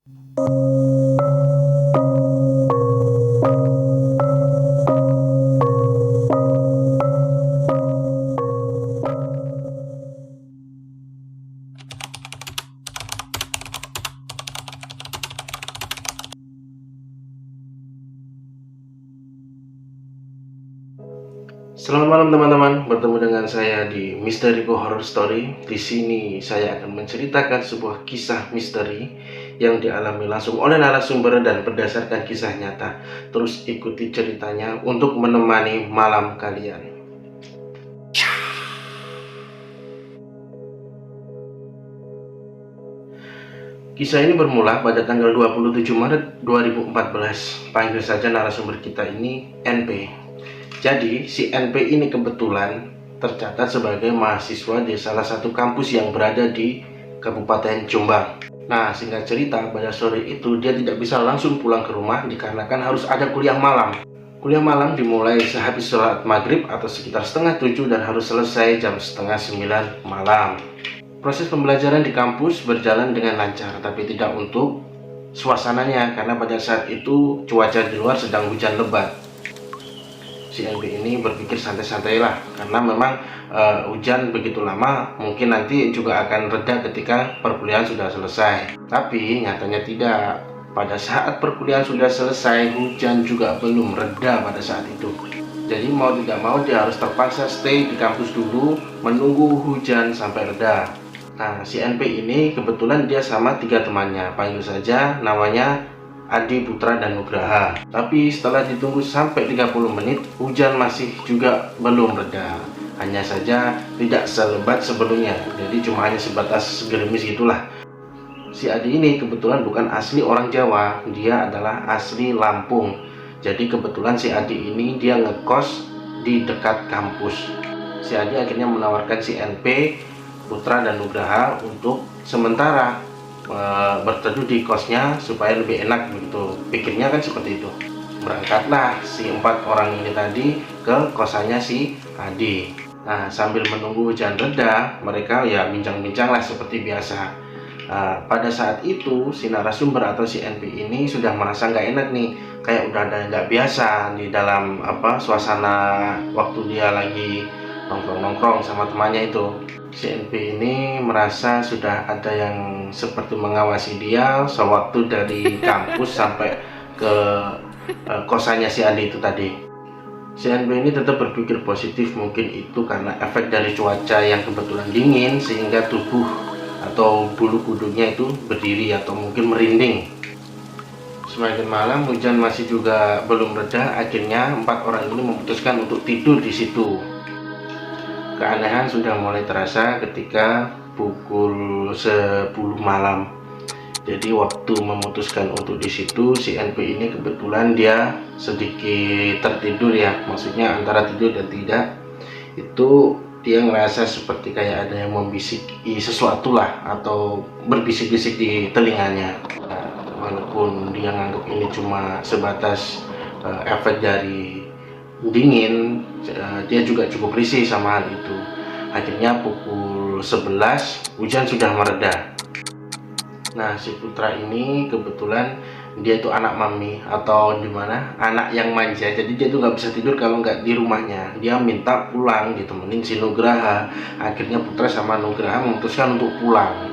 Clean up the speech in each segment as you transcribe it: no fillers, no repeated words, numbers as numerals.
Selamat malam teman-teman, bertemu dengan saya di Misteri Horror Story. Di sini saya akan menceritakan sebuah kisah misteri yang dialami langsung oleh narasumber dan berdasarkan kisah nyata. Terus ikuti ceritanya untuk menemani malam kalian. Kisah ini bermula pada tanggal 27 Maret 2014. Panggil saja narasumber kita ini NP. Jadi, si NP ini kebetulan tercatat sebagai mahasiswa di salah satu kampus yang berada di Kabupaten Jombang. Nah, singkat cerita, pada sore itu dia tidak bisa langsung pulang ke rumah dikarenakan harus ada kuliah malam. Kuliah malam dimulai sehabis sholat maghrib atau sekitar setengah 7 dan harus selesai jam setengah 9 malam. Proses pembelajaran di kampus berjalan dengan lancar, tapi tidak untuk suasananya karena pada saat itu cuaca di luar sedang hujan lebat. Si NP ini berpikir santai-santai lah, karena memang hujan begitu lama mungkin nanti juga akan reda ketika perkuliahan sudah selesai. Tapi nyatanya tidak. Pada saat perkuliahan sudah selesai, hujan juga belum reda pada saat itu. Jadi mau tidak mau dia harus terpaksa stay di kampus dulu menunggu hujan sampai reda. Nah, si NP ini kebetulan dia sama 3 temannya, panggil saja namanya Adi, Putra, dan Nugraha. Tapi setelah ditunggu sampai 30 menit, hujan masih juga belum reda. Hanya saja tidak selebat sebelumnya, jadi cuma hanya sebatas gerimis gitulah. Si Adi ini kebetulan bukan asli orang Jawa, dia adalah asli Lampung. Jadi kebetulan si Adi ini dia ngekos di dekat kampus. Si Adi akhirnya menawarkan si NP, Putra, dan Nugraha untuk sementara berteduh di kosnya supaya lebih enak begitu. Pikirnya kan seperti itu. Berangkatlah si 4 orang ini tadi ke kosannya si Adi. Nah, sambil menunggu hujan reda, mereka ya bincang-bincang lah seperti biasa. Pada saat itu si narasumber atau si NP ini sudah merasa nggak enak nih, kayak udah ada nggak biasa di dalam suasana waktu dia lagi nongkrong-nongkrong sama temannya itu. Si NP ini merasa sudah ada yang seperti mengawasi dia sewaktu dari kampus sampai ke kosannya si Adi itu tadi. Si NP ini tetap berpikir positif, mungkin itu karena efek dari cuaca yang kebetulan dingin sehingga tubuh atau bulu kuduknya itu berdiri atau mungkin merinding. Semakin malam hujan masih juga belum reda, akhirnya 4 orang ini memutuskan untuk tidur di situ. Keanehan sudah mulai terasa ketika pukul 10 malam. Jadi waktu memutuskan untuk di situ, si NP ini kebetulan dia sedikit tertidur ya, maksudnya antara tidur dan tidak. Itu dia ngerasa seperti kayak ada yang membisiki sesuatu lah, atau berbisik-bisik di telinganya. Walaupun dia nganggap ini cuma sebatas efek dari dingin, dia juga cukup risih sama hal itu. Akhirnya pukul 11 hujan sudah mereda. Nah, si Putra ini kebetulan dia tuh anak mami atau dimana anak yang manja, jadi dia tuh nggak bisa tidur kalau nggak di rumahnya. Dia minta pulang ditemenin si Nugraha. Akhirnya Putra sama Nugraha memutuskan untuk pulang.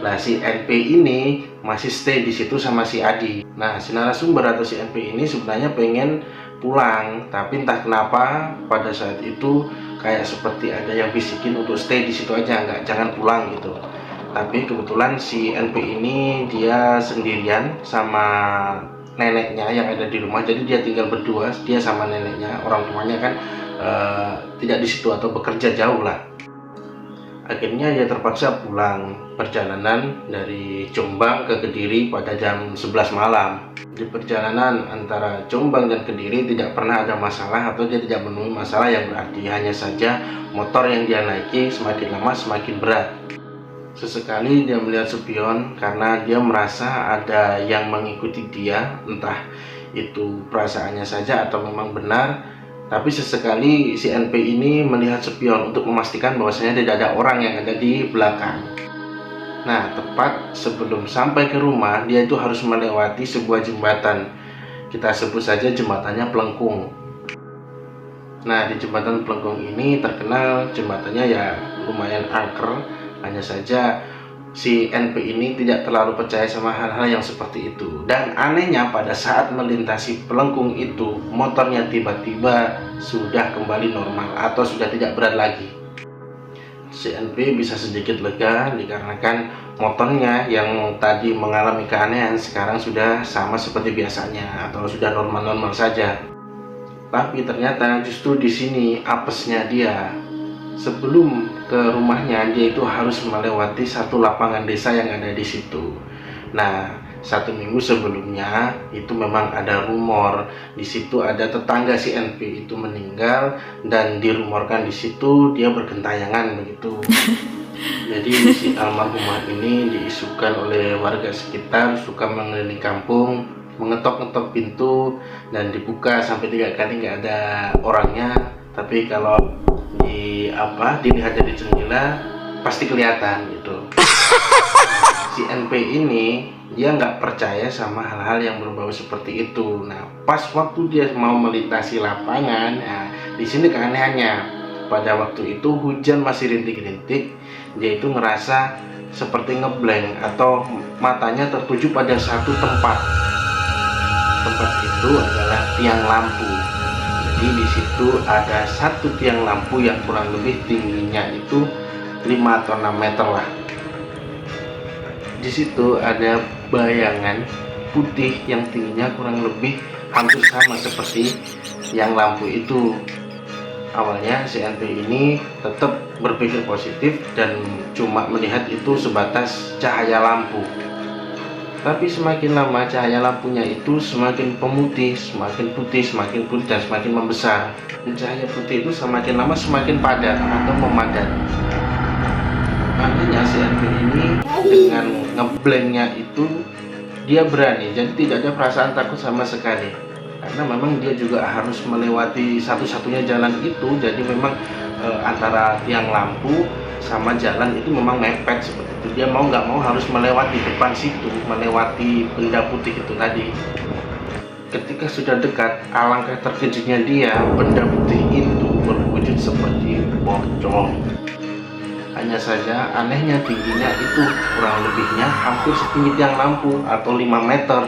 Nah, si NP ini masih stay di situ sama si Adi. Nah, si narasumber atau si NP ini sebenarnya pengen pulang, tapi entah kenapa pada saat itu kayak seperti ada yang bisikin untuk stay di situ aja, jangan pulang gitu. Tapi kebetulan si NP ini dia sendirian sama neneknya yang ada di rumah, jadi dia tinggal berdua, dia sama neneknya. Orang tuanya kan tidak di situ atau bekerja jauh lah. Akhirnya dia terpaksa pulang perjalanan dari Jombang ke Kediri pada jam 11 malam. Di perjalanan antara Jombang dan Kediri tidak pernah ada masalah atau dia tidak menemui masalah yang berarti, hanya saja motor yang dia naiki semakin lama semakin berat. Sesekali dia melihat spion karena dia merasa ada yang mengikuti dia, entah itu perasaannya saja atau memang benar. Tapi sesekali si NP ini melihat spion untuk memastikan bahwasanya tidak ada orang yang ada di belakang. Nah, tepat sebelum sampai ke rumah, dia itu harus melewati sebuah jembatan. Kita sebut saja jembatannya Plengkung. Nah, di jembatan Plengkung ini terkenal jembatannya ya lumayan angker. Hanya saja si NP ini tidak terlalu percaya sama hal-hal yang seperti itu. Dan anehnya pada saat melintasi Plengkung itu, motornya tiba-tiba sudah kembali normal atau sudah tidak berat lagi. CNP bisa sedikit lega dikarenakan motornya yang tadi mengalami keanehan sekarang sudah sama seperti biasanya atau sudah normal-normal saja. Tapi ternyata justru di sini apesnya dia. Sebelum ke rumahnya, dia itu harus melewati satu lapangan desa yang ada di situ. Nah, 1 minggu sebelumnya itu memang ada rumor di situ ada tetangga si NP itu meninggal dan dirumorkan di situ dia bergentayangan begitu. Jadi si almarhumah ini diisukan oleh warga sekitar suka mengelilingi kampung, mengetok-ngetok pintu dan dibuka sampai 3 kali nggak ada orangnya. Tapi kalau dilihat dari jendela pasti kelihatan gitu. Si NP ini dia nggak percaya sama hal-hal yang berbau seperti itu. Nah, pas waktu dia mau melintasi lapangan, nah di sini keanehannya. Pada waktu itu hujan masih rintik-rintik, dia itu ngerasa seperti ngeblank atau matanya tertuju pada satu tempat. Tempat itu adalah tiang lampu. Jadi di situ ada satu tiang lampu yang kurang lebih tingginya itu 5 atau 6 meter lah. Di situ ada bayangan putih yang tingginya kurang lebih hampir sama seperti yang lampu itu. Awalnya si NP ini tetap berpikir positif dan cuma melihat itu sebatas cahaya lampu. Tapi semakin lama cahaya lampunya itu semakin pemutih, semakin putih, dan semakin membesar. Dan cahaya putih itu semakin lama semakin padat atau memadat. Artinya si NP ini dengan ngeblanknya itu dia berani, jadi tidak ada perasaan takut sama sekali. Karena memang dia juga harus melewati satu-satunya jalan itu, jadi memang antara tiang lampu sama jalan itu memang mepet seperti itu. Dia mau nggak mau harus melewati depan situ, melewati benda putih itu tadi. Ketika sudah dekat, alangkah terkejutnya dia, benda putih itu berwujud seperti pocong. Hanya saja anehnya tingginya itu kurang lebihnya hampir setinggi tiang lampu atau 5 meter.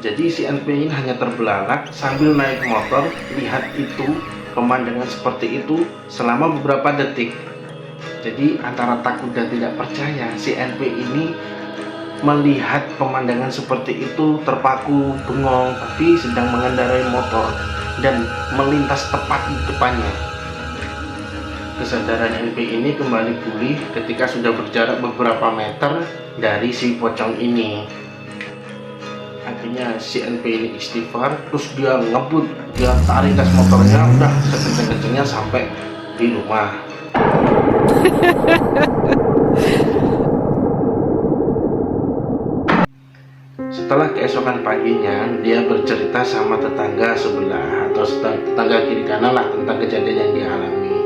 Jadi si NP ini hanya terbelalak sambil naik motor lihat itu pemandangan seperti itu selama beberapa detik. Jadi antara takut dan tidak percaya, si NP ini melihat pemandangan seperti itu terpaku bengong tapi sedang mengendarai motor dan melintas tepat di depannya. Kesadaran NP ini kembali pulih ketika sudah berjarak beberapa meter dari si pocong ini. Akhirnya si NP ini istighfar, terus dia ngebut, dia tarik gas motornya, udah sekenceng-kencengnya sampai di rumah. Setelah keesokan paginya, dia bercerita sama tetangga sebelah atau tetangga kiri kanan lah tentang kejadian yang dia alami.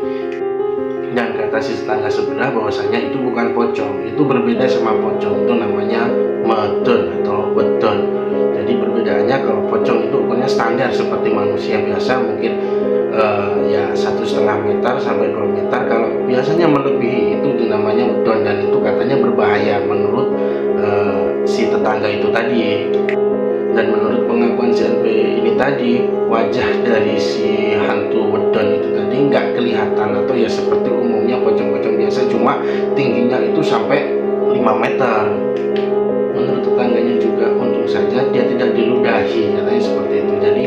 Dan kata si tetangga sebelah bahwasanya itu bukan pocong, itu berbeda sama pocong, itu namanya medon atau wedon. Jadi perbedaannya, kalau pocong itu ukurannya standar seperti manusia biasa, mungkin ya 1,5 meter sampai 2 meter. Kalau biasanya melebihi itu namanya wedon, dan itu katanya berbahaya menurut si tetangga itu tadi. Dan menurut pengakuan si NP ini tadi, wajah dari si hantu wedon itu tadi nggak kelihatan atau ya seperti umumnya pocong-pocong biasa, cuma tingginya itu sampai 5 meter. Menurut tetangganya juga untung saja dia tidak diludahi, katanya seperti itu. Jadi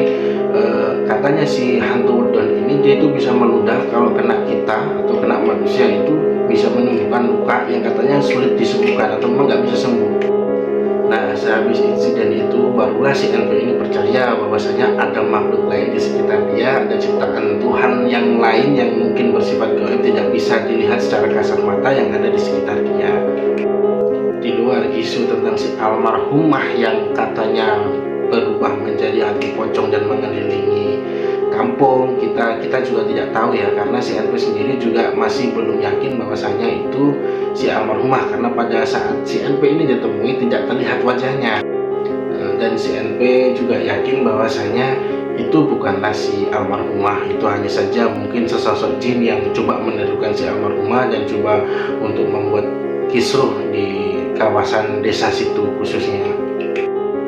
katanya si hantu wedon ini dia itu bisa meludah kalau kena kita atau kena manusia, itu bisa menimbulkan luka yang katanya sulit disembuhkan atau memang nggak bisa sembuh. Nah, sehabis insiden itu barulah si NP ini percaya bahwasanya ada makhluk lain di sekitar dia, ada ciptaan Tuhan yang lain yang mungkin bersifat gaib, tidak bisa dilihat secara kasat mata yang ada di sekitar dia. Di luar isu tentang si almarhumah yang katanya berubah menjadi hantu pocong dan mengelilingi kampung, kita juga tidak tahu ya, karena si NP sendiri juga masih belum yakin bahwasanya itu si almarhumah, karena pada saat si NP ini ditemui tidak terlihat wajahnya. Dan si NP juga yakin bahwasanya itu bukanlah si almarhumah, itu hanya saja mungkin sesosok jin yang coba menirukan si almarhumah dan coba untuk membuat kisruh di kawasan desa situ khususnya.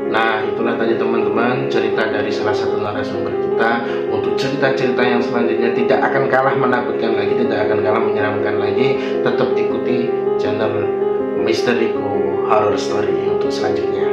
Nah, itulah tadi teman-teman cerita dari salah satu narasumber kita. Untuk cerita-cerita yang selanjutnya tidak akan kalah menakutkan lagi, tidak akan kalah menyeramkan lagi, tetap ikuti channel Misteriku Horror Story untuk selanjutnya.